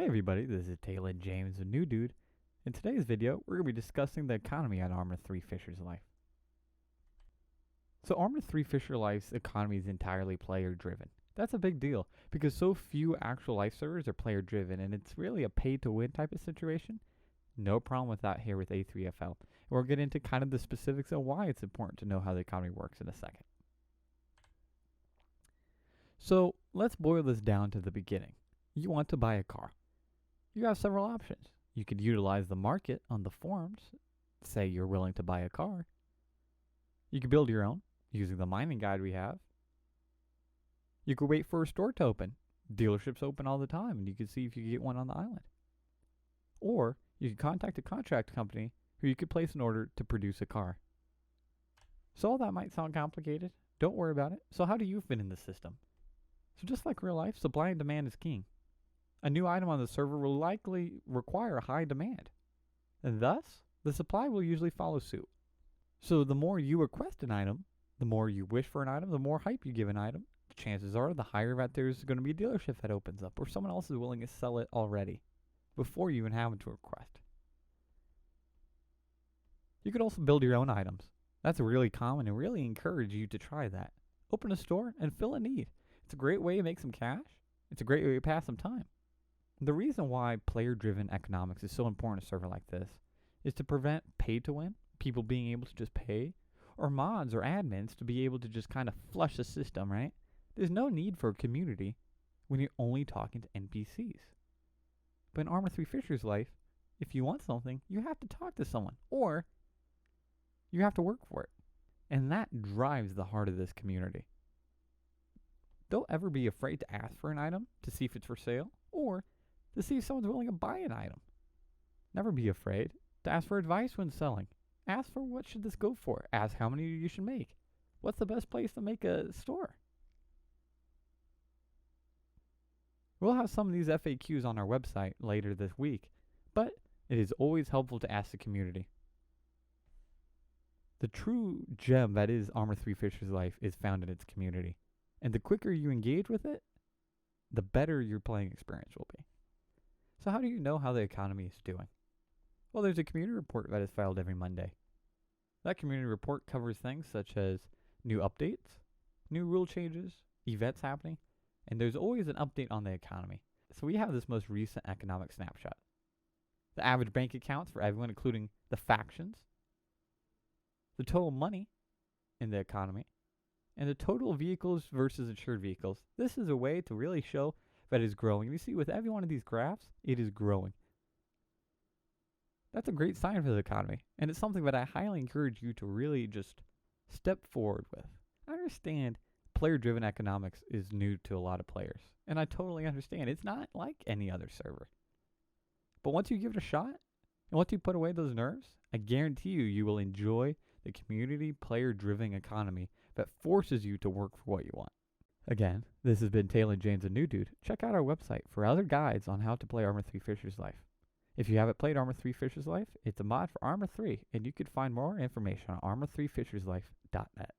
Hey everybody, this is Taylor James, a new dude. In today's video, we're going to be discussing the economy on Arma 3 Fisher's Life. So Arma 3 Fisher Life's economy is entirely player driven. That's a big deal because so few actual life servers are player driven and it's really a pay to win type of situation. No problem with that here with A3FL. We'll get into kind of the specifics of why it's important to know how the economy works in a second. So let's boil this down to the beginning. You want to buy a car. You have several options. You could utilize the market on the forums, say you're willing to buy a car. You could build your own using the mining guide we have. You could wait for a store to open. Dealerships open all the time and you can see if you can get one on the island. Or you could contact a contract company who you could place an order to produce a car. So all that might sound complicated. Don't worry about it. So how do you fit in the system? So just like real life, supply and demand is king. A new item on the server will likely require a high demand, and thus, the supply will usually follow suit. So the more you request an item, the more you wish for an item, the more hype you give an item, the chances are the higher that there's going to be a dealership that opens up, or someone else is willing to sell it already, before you even have to request. You could also build your own items. That's really common and really encourage you to try that. Open a store and fill a need. It's a great way to make some cash. It's a great way to pass some time. The reason why player-driven economics is so important in a server like this is to prevent pay-to-win, people being able to just pay, or mods or admins to be able to just kind of flush the system, right? There's no need for a community when you're only talking to NPCs. But in Arma 3 Fisher's Life, if you want something, you have to talk to someone, or you have to work for it. And that drives the heart of this community. Don't ever be afraid to ask for an item to see if it's for sale, or to see if someone's willing to buy an item. Never be afraid to ask for advice when selling. Ask for what should this go for. Ask how many you should make. What's the best place to make a store? We'll have some of these FAQs on our website later this week, but it is always helpful to ask the community. The true gem that is Arma 3 Fisher's Life is found in its community, and the quicker you engage with it, the better your playing experience will be. So how do you know how the economy is doing? Well, there's a community report that is filed every Monday. That community report covers things such as new updates, new rule changes, events happening, and there's always an update on the economy. So we have this most recent economic snapshot. The average bank accounts for everyone, including the factions, the total money in the economy, and the total vehicles versus insured vehicles. This is a way to really show that is growing. You see, with every one of these graphs, it is growing. That's a great sign for the economy, and it's something that I highly encourage you to really just step forward with. I understand player-driven economics is new to a lot of players, and I totally understand. It's not like any other server. But once you give it a shot, and once you put away those nerves, I guarantee you, you will enjoy the community player-driven economy that forces you to work for what you want. Again, this has been Taylor James, a new dude. Check out our website for other guides on how to play Arma 3 Fisher's Life. If you haven't played Arma 3 Fisher's Life, it's a mod for Arma 3, and you can find more information on arma3fisherslife.net.